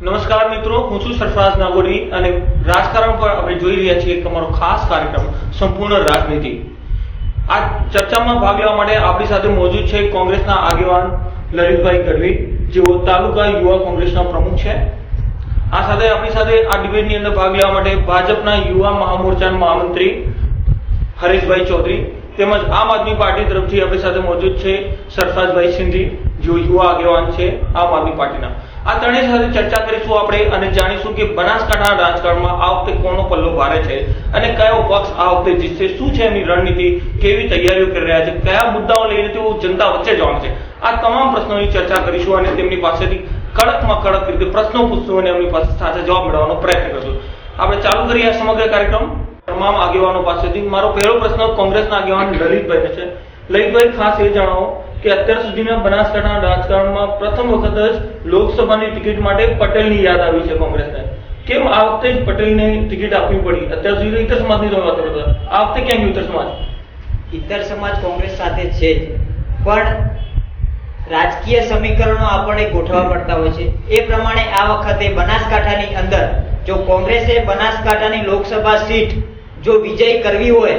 નમસ્કાર મિત્રો, હું છું સરફરાઝ નાગોરી અને રાજકારણ પર આપણે જોઈ રહ્યા છીએ એક અમારો ખાસ કાર્યક્રમ સંપૂર્ણ રાજનીતિ। આ ચર્ચામાં ભાગ લેવા માટે આપણી સાથે મોજૂદ છે કોંગ્રેસના આગેવાન લલિતભાઈ ગઢવી, જેઓ તાલુકા યુવા કોંગ્રેસના પ્રમુખ છે। આ સાથે આપણી સાથે આ ડિબેટની અંદર ભાગ લેવા માટે ભાજપના યુવા મહામોરચાના મહામંત્રી હરેશભાઈ ચૌધરી તેમજ આમ આદમી પાર્ટી તરફથી આપણી સાથે મોજૂદ છે સરફરાઝભાઈ સિંધી, જેઓ યુવા આગેવાન છે આમ આદમી પાર્ટીના। આ ત્રણેય સાથે ચર્ચા કરીશું આપણે અને જાણીશું કે બનાસકાંઠા રાજકારણમાં આ વખતે કોનો પલ્લો ભારે છે અને કયો પક્ષ આ વખતે જીતશે, શું છે એમની રણનીતિ, કેવી તૈયારીઓ કરી રહ્યા છે, કયા મુદ્દાઓ લઈને તેઓ જનતા વચ્ચે જવાના છે। આ તમામ પ્રશ્નોની ચર્ચા કરીશું અને તેમની પાસેથી કડકમાં કડક રીતે પ્રશ્નો પૂછશું અને એમની પાસે સાથે જવાબ મેળવવાનો પ્રયત્ન કરશું। આપણે ચાલુ કરીએ આ સમગ્ર કાર્યક્રમ તમામ આગેવાનો પાસેથી। મારો પહેલો પ્રશ્ન કોંગ્રેસના આગેવાન લલિતભાઈને છે। લલિતભાઈ, ખાસ એ જણાવો કે અત્યાર સુધીના બનાસકાંઠા રાજકારણમાં પ્રથમ વખત જ લોકસભાની ટિકિટ માટે પટેલની યાદ આવી છે કોંગ્રેસને। કેમ આ વખતે જ પટેલને ટિકિટ આપવી પડી? અત્યાર સુધી ઇતર સમાજની વાત કરતા, આ વખતે કેમ ઇતર સમાજ? ઇતર સમાજ કોંગ્રેસ સાથે છે જ, પણ રાજકીય સમીકરણો આપણને ગોઠવવા પડતા હોય છે। એ પ્રમાણે આ વખતે બનાસકાંઠાની અંદર જો કોંગ્રેસે બનાસકાંઠાની લોકસભા સીટ જો વિજય કરવી હોય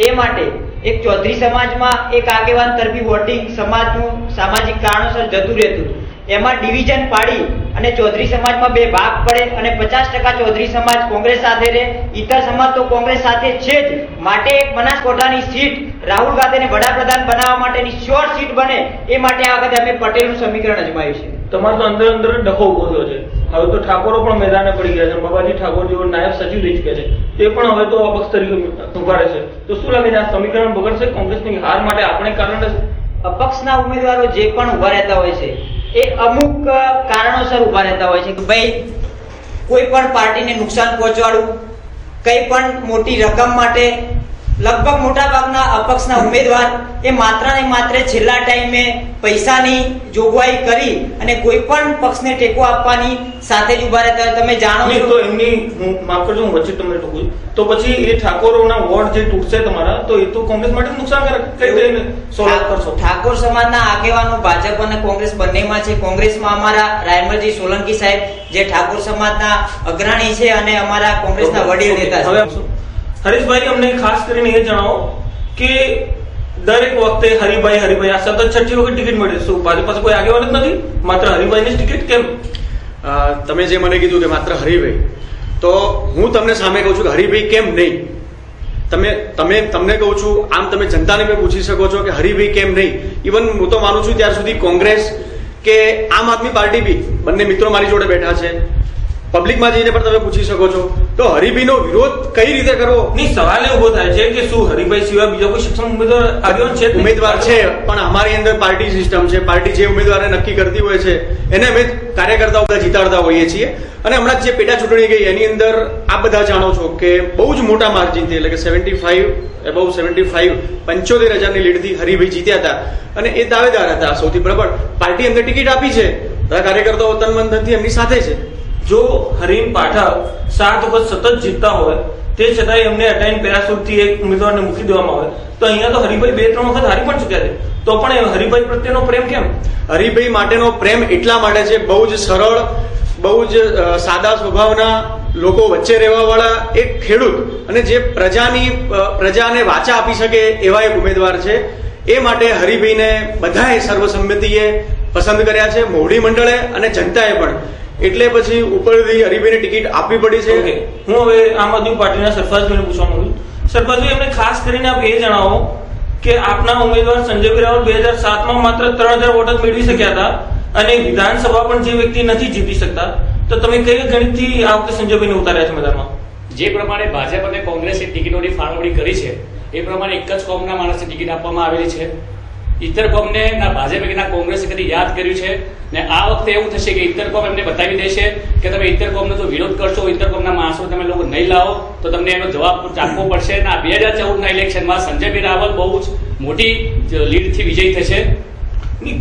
એ માટે એક ચૌધરી સમાજમાં એક આગેવાન તરફી વોટિંગ સમાજનું સામાજિક કારણોસર જતું રહેતું, એમાં ડિવિઝન પાડી અને ચૌધરી સમાજમાં બે ભાગ પડે અને 50% ચૌધરી સમાજ કોંગ્રેસ સાથે રહે, ઇતર સમાજ તો કોંગ્રેસ સાથે છે જ। માટે એક બનાસકાંઠાની સીટ રાહુલ ગાંધીને વડાપ્રધાન બનાવવા માટેની શ્યોર સીટ બને એ માટે આ વખતે અમે પટેલનું સમીકરણ અજમાવ્યું છે। તમારે તો અંદર અંદર ડખો ઉભો થયો છે। હવે તો ઠાકોરો પણ મેદાને પડી ગયા છે। બાબાજી ઠાકોર જેઓ નાયબ સચિવ રહી ચૂક્યા છે, તે પણ હવે તો અપક્ષ તરીકે ઉભા રહેશે। તો શું લાગે છે, આ સમીકરણ બગડશે? કોંગ્રેસની હાર માટે આપણે કારણ રહેશે? અપક્ષના ઉમેદવારો જે પણ ઉભા રહેતા હોય છે એ અમુક કારણોસર ઉભા રહેતા હોય છે કે ભાઈ કોઈ પણ પાર્ટીને નુકસાન પહોંચાડવું, કઈ પણ મોટી રકમ માટે લગભગ મોટા ભાગના અપક્ષના ઉમેદવાર એ માત્ર ને માત્ર છેલ્લા ટાઈમે પૈસાની જોગવાઈ કરી અને કોઈ પણ પક્ષને ટેકો આપવાની સાથે જ ઉભા રહેતા હોય। તમે જાણો છો તો એમની માફ કરજો, હું વચ્ચે તમને ટૂંકું, તો પછી એ ઠાકોરોના વોટ જે તૂટશે તમારા, તો એ તો કોંગ્રેસ માટે નુકસાનકારક કઈ રીતે સોલ્વ કરશો? ઠાકોર સમાજના આગેવાનો ભાજપ અને કોંગ્રેસ બંનેમાં છે। કોંગ્રેસમાં અમારા રાયમલજી સોલંકી સાહેબ જે ઠાકોર સમાજના અગ્રણી છે અને અમારા કોંગ્રેસના વડીલ નેતા છે। હવે હરીશભાઈ, અમને ખાસ કરીને એ જણાવો કે દરેક વખતે હરિભાઈ આ સતત 6ઠી વખત ટિકિટ મળે, શું ભાજપ પાસે કોઈ આગેવાન જ નથી, માત્ર હરિભાઈની જ ટિકિટ કેમ? તમે જે મને કીધું કે માત્ર હરિભાઈ, તો હું તમને સામે કહું છું કે હરિભાઈ કેમ નહીં? તમને કહું છું, આમ તમે જનતાને બી પૂછી શકો છો કે હરિભાઈ કેમ નહીં? ઇવન હું તો માનું છું ત્યાર સુધી કોંગ્રેસ કે આમ આદમી પાર્ટી બી બંને મિત્રો મારી જોડે બેઠા છે, પબ્લિકમાં જઈને પણ તમે પૂછી શકો છો, તો હરિભાઈનો વિરોધ કઈ રીતે કરવો? નહીં, સવાલ એ ઉભો થાય છે કે શું હરિભાઈ સિવાય બીજો કોઈ સક્ષમ ઉમેદવાર આગેવાન છે? ઉમેદવાર છે, પણ અમારી અંદર પાર્ટી સિસ્ટમ છે। પાર્ટી જે ઉમેદવારને નક્કી કરતી હોય છે એને અમે કાર્યકર્તાઓ બધા જીતાડતા હોઈએ છીએ। અને હમણાં જે પેટા ચૂંટણી ગઈ એની અંદર આપ બધા જાણો છો કે બહુ જ મોટા માર્જિનથી, એટલે કે 75,000ની લીડથી હરિભાઈ જીત્યા હતા અને એ દાવેદાર હતા સૌથી બરાબર। પાર્ટી એમને ટિકિટ આપી છે, બધા કાર્યકર્તાઓ તન મન ધનથી એમની સાથે છે। જો હરીન પાઠક 7 વખત સતત જીતતા હોય તે છતાંય એમને અટાઈન પેરાસૂટથી એક ઉમેદવારને મૂકી દેવામાં આવે, તો અહીંયા તો હરિભાઈ 2-3 વખત હારી પણ ચૂક્યા છે, તો પણ હરિભાઈ પ્રત્યેનો પ્રેમ કેમ? હરિભાઈ માટેનો પ્રેમ એટલા માટે છે, બહુ જ સરળ, બહુ જ સાદા સ્વભાવના લોકો વચ્ચે રહેવા વાળા એક ખેડૂત અને જે પ્રજાને વાચા આપી શકે એવા એક ઉમેદવાર છે। એ માટે હરિભાઈને બધાએ સર્વસંમતિએ પસંદ કર્યા છે, મોવડી મંડળે અને જનતાએ પણ। એટલે પછી ઉપરથી હરિભાઈને ટિકિટ આપવી પડી છે। હું હવે આમ આદમી પાર્ટીના સરફરાઝભાઈને પૂછવા માંગુ છું। સરફરાઝભાઈ, અમને ખાસ કરીને આપ એ જણાવો કે આપના ઉમેદવાર સંજયભાઈ રાવલ 2007માં માત્ર 3000 વોટ જ મેળવી શક્યા હતા અને વિધાનસભા પણ જે વ્યક્તિ નથી જીતી શકતા, તો તમે કઈ ગણિતથી આ વખતે સંજયભાઈને ઉતાર્યા છે મેદાનમાં? જે પ્રમાણે ભાજપ અને કોંગ્રેસે ટિકિટોની ફાળવણી કરી છે એ પ્રમાણે એક જ કોમના માણસને ટિકિટ આપવામાં આવેલી છે। ઇતર કોમને ના ભાજપે કે ના કોંગ્રેસે કદી યાદ કર્યું છે ને આ વખતે એવું થશે કે ઇતર કોમ એમને બતાવી દેશે કે તમે ઇતર કોમનો જો વિરોધ કરશો, ઇતર કોમના માણસો તમે લોકો નહીં લાવો તો તમને એનો જવાબ આપવો પડશે। અને આ 2014ના ઇલેક્શનમાં સંજયભાઈ રાવલ બહુ જ મોટી લીડથી વિજયી થશે।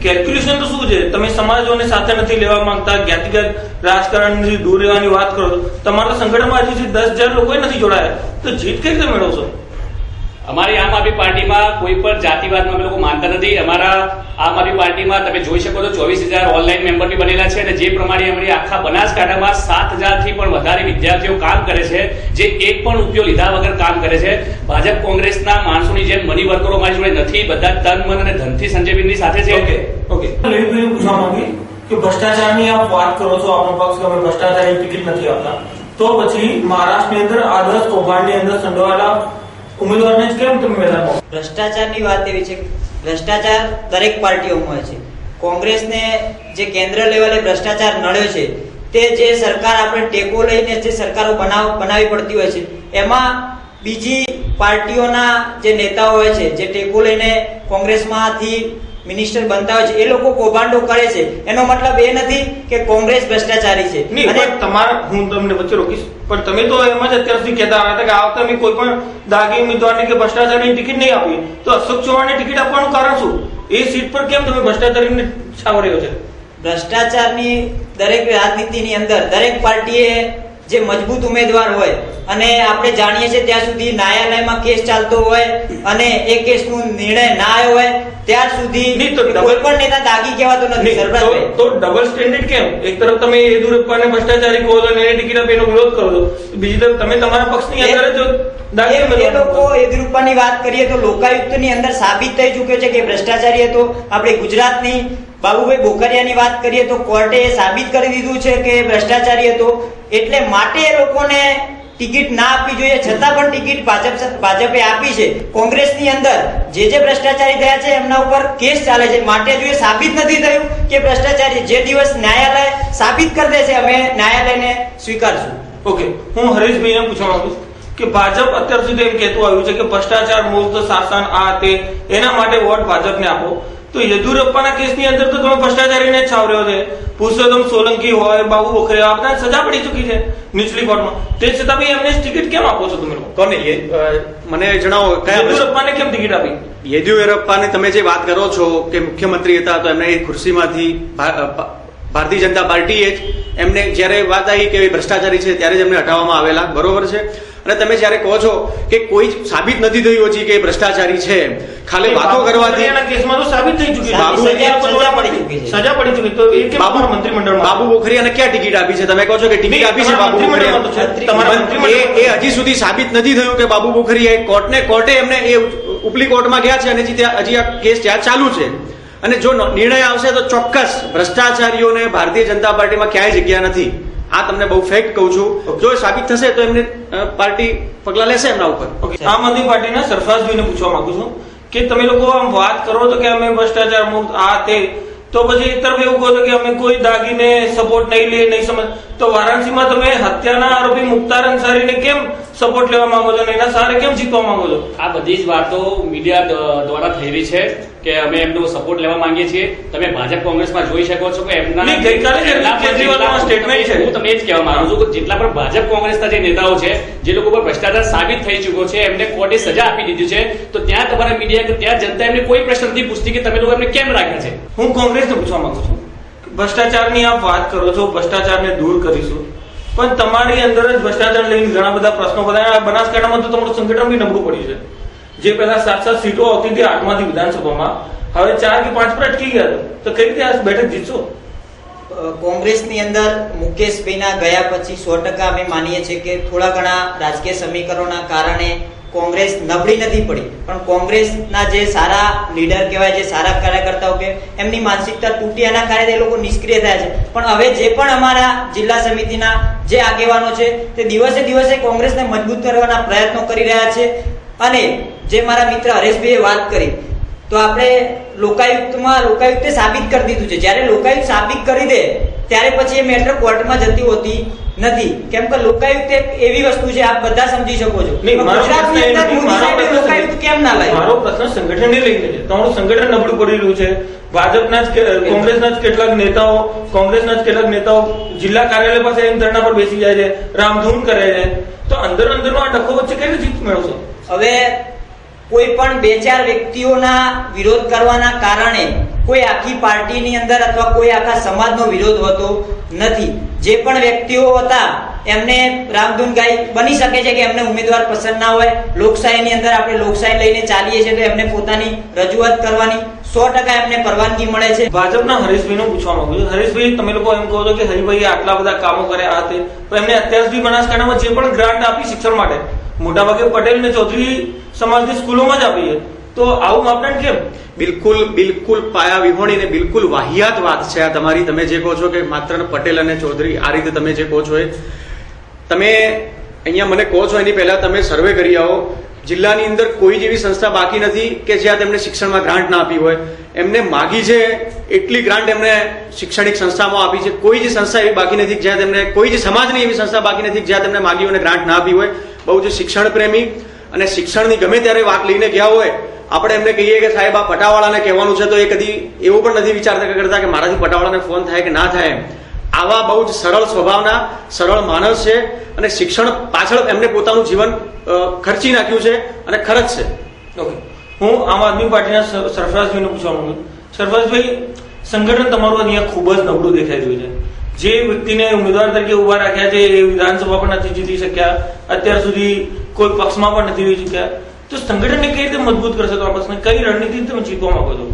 કેલ્ક્યુલેશન તો શું છે? તમે સમાજોને સાથે નથી લેવા માંગતા, જ્ઞાતિગત રાજકારણથી દૂર રહેવાની વાત કરો છો, તમારા સંગઠનમાં હજી 10,000 લોકો નથી જોડાયા, તો જીત કઈ રીતે મેળવશો? અમારી આમ આદમી પાર્ટીમાં કોઈ પણ જાતિવાદમાં અમે લોકો માનતા નથી. અમારા આમ આદમી પાર્ટીમાં તમે જોઈ શકો છો 24,000 ઓનલાઈન મેમ્બર બી બનેલા છે, અને જે પ્રમાણે અમારી આખા બનાસકાંઠામાં 7,000 થી પણ વધારે વિદ્યાર્થીઓ કામ કરે છે, જે એક પણ રૂપિયો લીધા વગર કામ કરે છે. ભાજપ કોંગ્રેસના માણસોની જેમ મની વર્કરો અમારી જોડે નથી, બધા તન મન અને ધનથી સંજયબીનની સાથે છે. ઓકે લલિતભાઈ પૂછવા માંગી કે ભ્રષ્ટાચારની આપ વાત કરો છો, આપણો પક્ષ કે અમે ભ્રષ્ટાચારની ટિકિટ નથી આપતા, તો પછી મહારાષ્ટ્રની અંદર આદર્શ કૌભાંડની અંદર સંડોવાયેલા ઉમેદવારને જ કેમ તમે મેદાનમાં? ભ્રષ્ટાચારની વાત એવી છે કે ભ્રષ્ટાચાર દરેક પાર્ટીઓમાં હોય છે. કોંગ્રેસને જે કેન્દ્ર લેવલે ભ્રષ્ટાચાર નડ્યો છે, તે જે સરકાર આપણે ટેકો લઈને જે સરકારો બનાવવી પડતી હોય છે, એમાં બીજી પાર્ટીઓના જે નેતાઓ હોય છે, જે ટેકો લઈને કોંગ્રેસમાંથી મિનિસ્ટર બનતા હોય છે, એ લોકો કૌભાંડો કરે છે. એનો મતલબ એ નથી કે કોંગ્રેસ ભ્રષ્ટાચારી છે. નહીં, પણ તમારા હું તમને વચ્ચે રોકીશ, પણ તમે તો એમ જ અત્યાર સુધી કહેતા આવ્યા હતા કે આ વખતે અમે કોઈ પણ દાગી ઉમેદવારને કે ભ્રષ્ટાચારની ટિકિટ નહીં આપી, તો અશોક ચૌહાણને ટિકિટ આપવાનું કારણ શું? એ સીટ પર કેમ તમે ભ્રષ્ટાચારીને છાવર્યો છે? ભ્રષ્ટાચારની દરેક રાજનીતિની અંદર દરેક પાર્ટીએ જે મજબૂત ઉમેદવાર હોય, અને આપણે જાણીએ છીએ ત્યાં સુધી ન્યાયાલયમાં કેસ ચાલતો હોય અને એ કેસનો નિર્ણય ના આવ્યો હોય ત્યાર સુધી કોઈ પણ નેતા દાગી કહેવાતો નથી. સરપ્રાઈઝ તો ડબલ સ્ટેન્ડર્ડ કેમ? એક તરફ તમે યેદુરપ્પાને ભ્રષ્ટાચારી કહો છો અને એને ટિકિટ આપી એનો વિરોધ કરો છો, બીજી તરફ તમે તમારા પક્ષની અંદર જ દાગી એ લોકો યેદુરપ્પાની વાત કરીએ તો લોકાયુક્તની અંદર સાબિત થઈ ચૂક્યો છે કે ભ્રષ્ટાચારી હતો. આપણે ગુજરાતની બાબુભાઈ બોકરિયાની વાત કરીએ તો કોર્ટે સાબિત કરી દીધું છે કે ભ્રષ્ટાચારી હતો. એટલે માટે એ લોકોને ટિકિટ ના આપવી જોઈએ, છતાં પણ ટિકિટ ભાજપે આપી છે. કોંગ્રેસની અંદર જે ભ્રષ્ટાચારી થયા છે એમના ઉપર કેસ ચાલે છે, માટે જો એ સાબિત નથી થયું કે ભ્રષ્ટાચારી, જે દિવસ ન્યાયાલય સાબિત કરી દેશે અમે ન્યાયાલયને સ્વીકારશું. ઓકે, હું હરેશભાઈને પૂછવા માંગુ છું કે ભાજપ અત્યાર સુધી એમ કહેતું આવ્યું છે કે ભ્રષ્ટાચાર મુક્ત શાસન આ તે, એના માટે વોટ ભાજપને આપો. તો યેદુરપ્પાના કેસની અંદર તો તમે ભ્રષ્ટાચારીને જ છાવર્યો છે. પુરુષોત્તમ સોલંકી હોય, બાબુ બોખરિયા, આ બધા સજા પડી ચૂકી છે નીચલી કોર્ટમાં, તે છતાં બી એમને ટિકિટ કેમ આપો છો તમે લોકો? કોને? મને જણાવો કયા યેદુરપ્પાને કેમ ટિકિટ આપી? યેદુરપ્પાની તમે જે વાત કરો છો કે મુખ્યમંત્રી હતા તો એમને એ ખુરશીમાંથી ભારતીય જનતા પાર્ટીએ જ એમને જ્યારે વાત આવી કે ભ્રષ્ટાચારી છે ત્યારે જ એમને હટાવવામાં આવેલા, બરોબર છે. અને તમે જ્યારે કહો છો કે કોઈ સાબિત નથી થયું હજી કે ભ્રષ્ટાચારી છે, ખાલી વાતો કરવાથી કેસમાં તો સાબિત થઈ ચૂકી છે, સજા પડી ચૂકી. તો એ કેમ મંત્રીમંડળમાં બાબુ બોખરિયાને ક્યાં ટિકિટ આપી છે? તમે કહો છો કે ટિકિટ આપી છે બાબુ બોખરિયા, એ હજી સુધી સાબિત નથી થયું કે બાબુ બોખરિયા કોર્ટે એમને એ ઉપલી કોર્ટમાં ગયા છે અને હજી આ કેસ ત્યાં ચાલુ છે. અને જો નિર્ણય આવશે તો ચોક્કસ ભ્રષ્ટાચારીઓને ભારતીય જનતા પાર્ટીમાં ક્યાંય જગ્યા નથી. આ તમને બહુ ફેક્ટ કહું છું. જો સાબિત થશે તો એમને પાર્ટી પગલા લેશે એમના ઉપર. આમ આદમી પાર્ટીના સરફરાઝભાઈને પૂછવા માંગુ છું કે તમે લોકો આમ વાત કરો છો કે અમે ભ્રષ્ટાચાર મુક્ત આ તે, તો પછી એક તરફ એવું કહો છો કે અમે કોઈ દાગીને સપોર્ટ નહીં લઈએ, નહીં સમજ, તો વારાણસીમાં તમે હત્યાના આરોપી મુખ્તાર અંસારીને કેમ સપોર્ટ લેવા માંગો છો અને એના સહારે કેમ જીતવા માંગો છો? આ બધી જ વાતો મીડિયા દ્વારા થઈ રહી છે કે અમે એમનો સપોર્ટ લેવા માંગીએ છીએ. તમે ભાજપ કોંગ્રેસમાં જોઈ શકો છો કે એમના ગઈકાલે સ્ટેટમેન્ટ છે. હું તમને એ જ કહેવા માંગુ છું કે જેટલા પણ ભાજપ કોંગ્રેસના જે નેતાઓ છે, જે લોકો પર ભ્રષ્ટાચાર સાબિત થઈ ચૂક્યો છે, એમને કોર્ટે સજા આપી દીધી છે, તો ત્યાં તમારા મીડિયા કે ત્યાં જનતા એમને કોઈ પ્રશ્ન નથી પૂછતી કે તમે લોકો એમને કેમ રાખ્યા છે. હું કોંગ્રેસને પૂછવા માંગુ છું, ભ્રષ્ટાચારની આપ વાત કરો છો, ભ્રષ્ટાચારને દૂર કરીશું, પણ તમારી અંદર જ ભ્રષ્ટાચાર લઈને ઘણા બધા પ્રશ્નો બધા. બનાસકાંઠામાં તો તમારું સંગઠન બી નબળું પડ્યું છે. જે પહેલા 7 સીટો આવતી હતી 8માંથી વિધાનસભામાં, હવે 4 કે 5 પર અટકી ગયા, તો કઈ રીતે આ બેઠક જીતશો? કોંગ્રેસની અંદર મુકેશભાઈના ગયા પછી 100% અમે માનીએ છીએ કે થોડા ઘણા રાજકીય સમીકરણોના કારણે કોંગ્રેસ નબળી નથી પડી, પણ કોંગ્રેસના જે સારા લીડર કહેવાય, જે સારા કાર્યકર્તાઓ કે એમની માનસિકતા તૂટી, એના કારણે એ લોકો નિષ્ક્રિય થયા છે. પણ હવે જે પણ અમારા જિલ્લા સમિતિના જે આગેવાનો છે તે દિવસે દિવસે કોંગ્રેસને મજબૂત કરવાના પ્રયત્નો કરી રહ્યા છે. અને જે મારા મિત્ર હરેશભાઈએ વાત કરી, તો આપણે લોકાયુક્તે સાબિત કરી દીધું છે. જ્યારે લોકાયુક્ત સાબિત કરી દે ત્યારે પછી એ મેટર કોર્ટમાં જતી હોતી નથી, કેમ કે લોકાયુક્ત એક એવી વસ્તુ છે, આપ બધા સમજી શકો છો. ગુજરાતની અંદર મોદી સાહેબે લોકાયુક્ત કેમ ના લાવ્યું? મારો પ્રશ્ન સંગઠનને લઈને છે. તમારું સંગઠન નબળું પડી રહ્યું છે. ભાજપના જ કોંગ્રેસના જ કેટલાક નેતાઓ જિલ્લા કાર્યાલય પાસે ધરણા પર બેસી જાય છે, રામધૂન કરે છે, તો અંદરનો આ ડખો વચ્ચે કઈ રીતે જીત મેળવશો? હવે કોઈ પણ 2-4 વ્યક્તિઓના વિરોધ કરવાના કારણે કોઈ આખી પાર્ટીની અંદર અથવા કોઈ આખા સમાજનો વિરોધ હોતો નથી. જે પણ વ્યક્તિઓ હતા એમને રામધૂન ગાઈ બની શકે છે કે એમને ઉમેદવાર પસંદ ના હોય. લોકશાહીની અંદર આપણે લોકશાહી લઈને ચાલીએ છીએ તો એમને પોતાની રજૂઆત કરવાની 100% એમને પરવાનગી મળે છે. ભાજપના હરીશભાઈનું પૂછવા માંગુ છું. હરીશભાઈ, તમે લોકો એમ કહો છો કે હરિભાઈએ આટલા બધા કામો કર્યા હતા, પણ એમને અત્યાર સુધી બનાસકાંઠામાં જે પણ ગ્રાન્ટ આપી શિક્ષણ માટે મોટાભાગે પટેલ અને ચૌધરી સમાજની સ્કૂલોમાં જ આપી છે, તો આવું માપદંડ કેમ? બિલકુલ પાયા વિહોણી ને બિલકુલ વાહિયાત વાત છે આ તમારી. તમે જે કહો છો કે માત્ર પટેલ અને ચૌધરી, આ રીતે તમે જે કહો છો એ તમે અહીંયા મને કહો છો એની પહેલા તમે સર્વે કરી આવો. જિલ્લાની અંદર કોઈ જેવી સંસ્થા બાકી નથી કે જ્યાં તેમને શિક્ષણમાં ગ્રાન્ટ ના આપી હોય. એમને માગી છે એટલી ગ્રાન્ટ એમને શૈક્ષણિક સંસ્થામાં આપી છે. કોઈ જ સંસ્થા એવી બાકી નથી જ્યાં તેમને, કોઈ જ સમાજની એવી સંસ્થા બાકી નથી જ્યાં તેમને માગી અને ગ્રાન્ટ ના આપી હોય. બહુ જ શિક્ષણ પ્રેમી અને શિક્ષણની ગમે ત્યારે વાત લઈને ગયા હોય, આપણે એમને કહીએ કે સાહેબ આ પટાવાળાને કહેવાનું છે તો એ કદી એવું પણ નથી વિચારતા કરતા કે મારાથી પટાવાળાને ફોન થાય કે ના થાય. આવા બહુ જ સરળ સ્વભાવના સરળ માણસ છે અને શિક્ષણ પાછળ એમને પોતાનું જીવન ખર્ચી નાખ્યું છે અને ખર્ચ છે. ઓકે, હું આમ આદમી પાર્ટીના સરફરાઝભાઈને પૂછવા માંગુ છું. સરફરાઝભાઈ, સંગઠન તમારું અહીંયા ખૂબ જ નબળું દેખાઈ રહ્યું છે. જે વ્યક્તિને ઉમેદવાર તરીકે ઉભા રાખ્યા છે એ વિધાનસભા પણ નથી જીતી શક્યા, અત્યાર સુધી કોઈ પક્ષમાં પણ નથી રહી ચૂક્યા, તો સંગઠનને કઈ રીતે મજબૂત કરશે? તો આ પક્ષને કઈ રણનીતિ તમે જીતવા માંગો છો?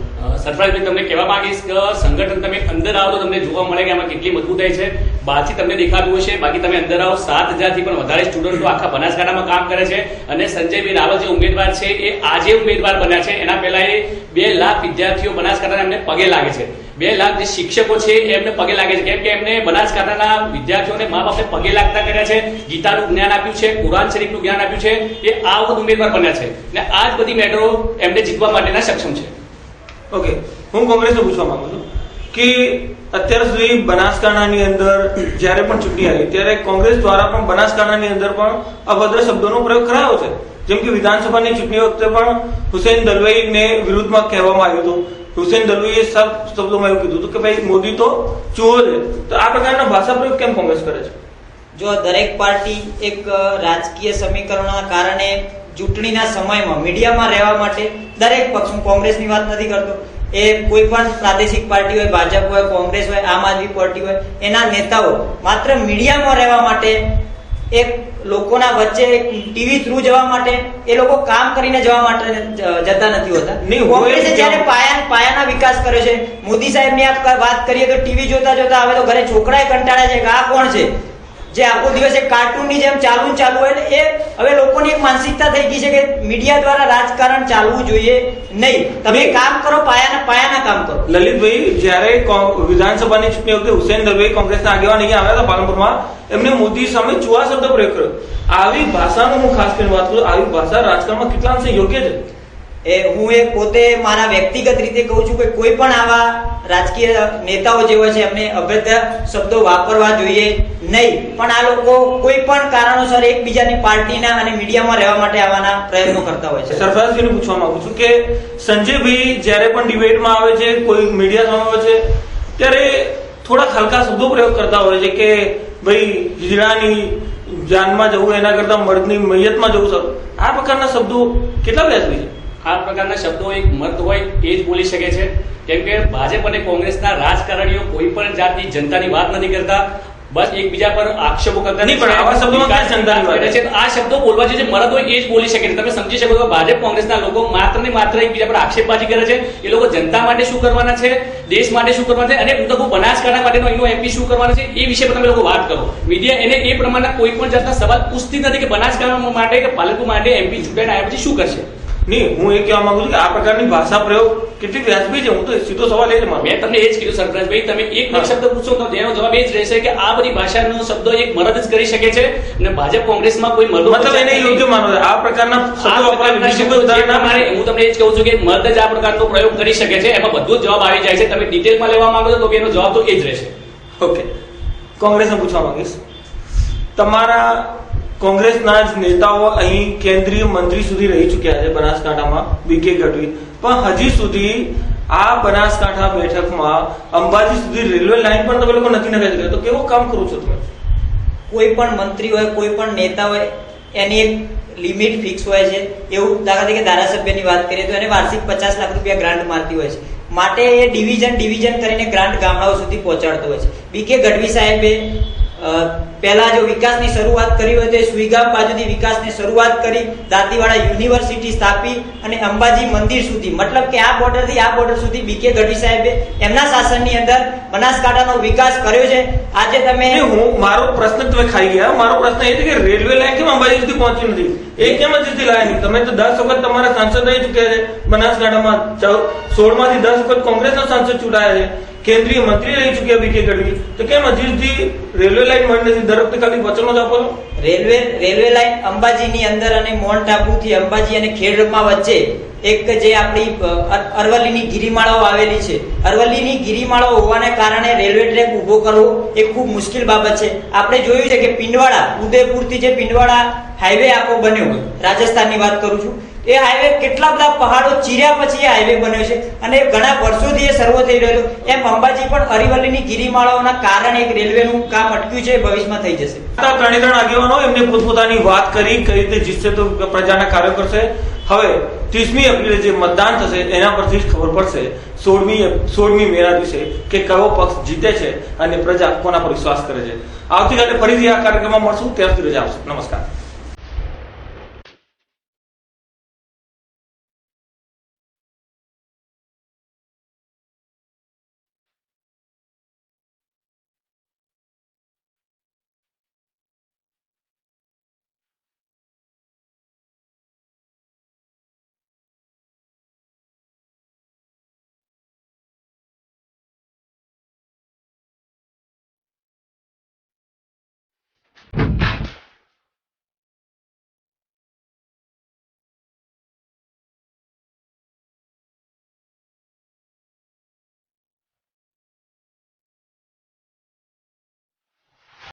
સરફરાજભાઈ, તમને કહેવા માંગીશ કે સંગઠન તમે અંદર આવો તો તમને જોવા મળે કે આમાં કેટલી મજબૂતાઈ છે. બહારથી તમને દેખાતું હશે, બાકી તમે અંદર આવો 7,000 થી પણ વધારે સ્ટુડન્ટો આખા બનાસકાંઠામાં કામ કરે છે. અને સંજયભાઈ રાવલ જે ઉમેદવાર છે એ આજે ઉમેદવાર બન્યા છે, એના પહેલા એ 2 લાખ વિદ્યાર્થીઓ બનાસકાંઠાના એમને પગે લાગે છે. 2 લાખ જે શિક્ષકો છે એમને પગે લાગે છે, કેમ કે એમને બનાસકાંઠાના વિદ્યાર્થીઓને મા બાપને પગે લાગતા કર્યા છે, ગીતાનું જ્ઞાન આપ્યું છે, કુરાન શરીફનું જ્ઞાન આપ્યું છે. એ આ વખત ઉમેદવાર બન્યા છે ને આ જ બધી મેટરો એમને જીતવા માટેના સક્ષમ છે. ઓકે, હું કોંગ્રેસને પૂછવા માંગુ છું કે અત્યાર સુધી બનાસકાંઠાની અંદર જ્યારે પણ ચૂંટણી આવી ત્યારે કોંગ્રેસ દ્વારા પણ બનાસકાંઠાની અંદર પણ અભદ્ર શબ્દોનો પ્રયોગ કરાયો છે. જેમ કે વિધાનસભાની ચૂંટણી વખતે પણ હુસૈન દલવાઈને વિરુદ્ધમાં કહેવામાં આવ્યું હતું. હુસૈન દલવાઈએ શબ્દોમાં એવું કીધું હતું કે ભાઈ મોદી તો ચૂહો છે. તો આ પ્રકારના ભાષા પ્રયોગ કેમ કોંગ્રેસ કરે છે? જો દરેક પાર્ટી એક રાજકીય સમીકરણોના કારણે ચૂંટણીના સમયમાં મીડિયામાં રહેવા માટે દરેક પક્ષ, હું કોંગ્રેસની વાત નથી કરતો, એ કોઈ પણ પ્રાદેશિક પાર્ટી હોય, ભાજપ હોય, કોંગ્રેસ હોય, આમ આદમી પાર્ટી હોય, એના નેતાઓ માત્ર મીડિયામાં રહેવા માટે, એક લોકોના વચ્ચે ટીવી થ્રુ જવા માટે એ લોકો કામ કરીને જવા માટે જતા નથી હોતા. કોંગ્રેસે જ્યારે પાયાના વિકાસ કર્યો છે, મોદી સાહેબની વાત કરીએ તો ટીવી જોતા જોતા હવે તો ઘરે છોકરાએ કંટાળ્યા છે કે આ કોણ છે જે આખો દિવસ એક કાર્ટૂનની જેમ ચાલુ હોય. એ હવે લોકોની એક માનસિકતા થઈ ગઈ છે કે મીડિયા દ્વારા રાજકારણ ચાલવું જોઈએ નહીં. તમે કામ કરો, પાયાના કામ કરો. લલિતભાઈ, જ્યારે વિધાનસભાની ચૂંટણી વખતે હુસૈન દલવાઈ કોંગ્રેસના આગેવાન અહીંયા આવ્યા હતા પાલનપુરમાં, એમને મોદી સામે ચૂહા શબ્દ પ્રયોગ કર્યો. આવી ભાષાનો હું ખાસ કરીને વાત કરું, આવી ભાષા રાજકારણમાં કેટલા અંશે યોગ્ય છે? હું એ પોતે મારા વ્યક્તિગત રીતે કહું છું કે કોઈ પણ આવા રાજકીય નેતાઓ જે હોય છે એમને અભદ્ર શબ્દો વાપરવા જોઈએ નહીં. પણ આ લોકો કોઈ પણ કારણોસર એકબીજાની પાર્ટીના અને મીડિયામાં રહેવા માટે આવવાના પ્રયત્નો કરતા હોય છે. સરફરાઝજીને પૂછવા માંગુ છું કે સંજયભાઈ જ્યારે પણ ડિબેટમાં આવે છે, કોઈ મીડિયા સામે આવે છે, ત્યારે થોડા હલકા શબ્દો પ્રયોગ કરતા હોય છે કે ભાઈ હીરાની જાનમાં જવું એના કરતા મર્દની મૈયતમાં જવું સારું. આ પ્રકારના શબ્દો કેટલા વ્યાજબી છે? આ પ્રકારના શબ્દો એક મર્દ હોય એ જ બોલી શકે છે, કેમ કે ભાજપ અને કોંગ્રેસના રાજકારણીઓ કોઈ પણ જાતની જનતાની વાત નથી કરતા, બસ એકબીજા પર આક્ષેપો કરતા નહીં. પણ આવા શબ્દોમાં ક્યાં જનતાની વાત છે? આ શબ્દો બોલવા જે મર્દ હોય એ જ બોલી શકે છે. તમે સમજી શકો છો ભાજપ કોંગ્રેસના લોકો માત્ર ને માત્ર એકબીજા પર આક્ષેપબાજી કરે છે. એ લોકો જનતા માટે શું કરવાના છે, દેશ માટે શું કરવાના છે, અને હું તો બનાસકાંઠા માટેનો એનો એમપી શું કરવાના છે એ વિશે તમે લોકો વાત કરો. મીડિયા એને એ પ્રમાણના કોઈ પણ જાતના સવાલ પૂછતી નથી કે બનાસકાંઠા માટે કે પાલનપુર માટે એમપી ચૂંટાઈને આવ્યા પછી શું કરશે. નહીં, હું એ કહેવા માંગુ છું કે આ પ્રકારની ભાષા પ્રયોગ કેટલી વ્યાજબી છે? હું તો સીધો સવાલ એ જ માનું. મેં તમને એ જ કીધું સરફરાજભાઈ, તમે એક શબ્દ પૂછો તો તેનો જવાબ એ જ રહેશે કે આ બધી ભાષાનો શબ્દો એક મર્દ જ કરી શકે છે અને ભાજપ કોંગ્રેસમાં કોઈ મર્દો મતલબ એને યોગ્ય માનો છે આ પ્રકારના શબ્દો મારે હું તમને એ જ કહું છું કે મર્દ જ આ પ્રકારનો પ્રયોગ કરી શકે છે. એમાં બધું જ જવાબ આવી જાય છે. તમે ડિટેલમાં લેવા માંગો છો તો એનો જવાબ તો એ જ રહેશે. ઓકે, કોંગ્રેસને પૂછવા માંગીશ, તમારા કોંગ્રેસના જ નેતાઓ અહીં કેન્દ્રીય મંત્રી સુધી રહી ચૂક્યા છે બનાસકાંઠામાં, બીકે ગઢવી, પણ હજી સુધી આ બનાસકાંઠા બેઠકમાં અંબાજી સુધી રેલવે લાઈન પણ તમે લોકો નથી નખાઈ શક્યા. તો કેવું કામ કરો છો તમે? કોઈ પણ મંત્રી હોય, કોઈ પણ નેતા હોય, એની એક લિમિટ ફિક્સ હોય છે. એવું દાખલા તરીકે ધારાસભ્યની વાત કરીએ તો એને વાર્ષિક 50 લાખ રૂપિયા ગ્રાન્ટ મળતી હોય છે. માટે એ ડિવિઝન કરીને ગ્રાન્ટ ગામડાઓ સુધી પહોંચાડતો હોય છે. બીકે ગઢવી સાહેબે પહેલા જો વિકાસની શરૂઆત કરી હોય તો એ સુઈગામ બાજુથી વિકાસની શરૂઆત કરી, દાંતીવાડા યુનિવર્સિટી સ્થાપી અને અંબાજી મંદિર સુધી, મતલબ કે આ બોર્ડરથી આ બોર્ડર સુધી બીકે ગઢવી સાહેબે એમના શાસનની અંદર બનાસકાંઠાનો વિકાસ કર્યો છે. આજે તમે મારો પ્રશ્ન તમે ખાઈ ગયા. મારો પ્રશ્ન એ છે કે રેલવે લાઈન કેમ અંબાજી સુધી પહોંચી નથી? એ કેમ હજી લાયા નહીં? તમે તો 10 વખત તમારા સાંસદ રહી ચૂક્યા છે બનાસકાંઠામાં. 16 માંથી 10 વખત કોંગ્રેસના સાંસદ ચૂંટાયા છે, કેન્દ્રીય મંત્રી રહી ચૂક્યા બીકે ગઢવી, તો કેમ હજી સુધી રેલવે લાઈન મળી નથી? દર વખતે ખાલી વચનો જ આપો છો. રેલવે લાઈન અંબાજીની અંદર અને મોહન ટાપુથી અંબાજી અને ખેડબ્રહ્મા વચ્ચે એક જે આપણી અરવલ્લીની ગિરિમાળાઓ આવેલી છે, અરવલ્લીની ગિરિમાળાઓ હોવાને કારણે રેલવે ટ્રેક ઉભો કરવો એ ખૂબ મુશ્કેલ બાબત છે. આપણે જોયું છે કે પિંડવાડા, ઉદયપુરથી જે પિંડવાડા હાઈવે આખો બન્યો, રાજસ્થાનની વાત કરું છું, એ હાઈવે કેટલા બધા પહાડો ચીર્યા પછી એ હાઈવે બન્યો છે અને ઘણા વર્ષોથી એ સર્વ થઈ રહ્યો. એમ અંબાજી પણ અરવલ્લીની ગિરિમાળાઓના કારણે એક રેલવેનું કામ અટક્યું છે, ભવિષ્યમાં થઈ જશે. ત્રણે આગેવાનો એમને પોતપોતાની વાત કરી, કઈ રીતે જીતશે તો પ્રજાના કાર્યો કરશે. હવે 30મી એપ્રિલે જે મતદાન થશે એના પરથી જ ખબર પડશે 16મી મેના દિવસે કે કયો પક્ષ જીતે છે અને પ્રજા કોના પર વિશ્વાસ કરે છે. આવતીકાલે ફરીથી આ કાર્યક્રમમાં મળશું. ત્યાં સુધી રજા આપશો. નમસ્કાર.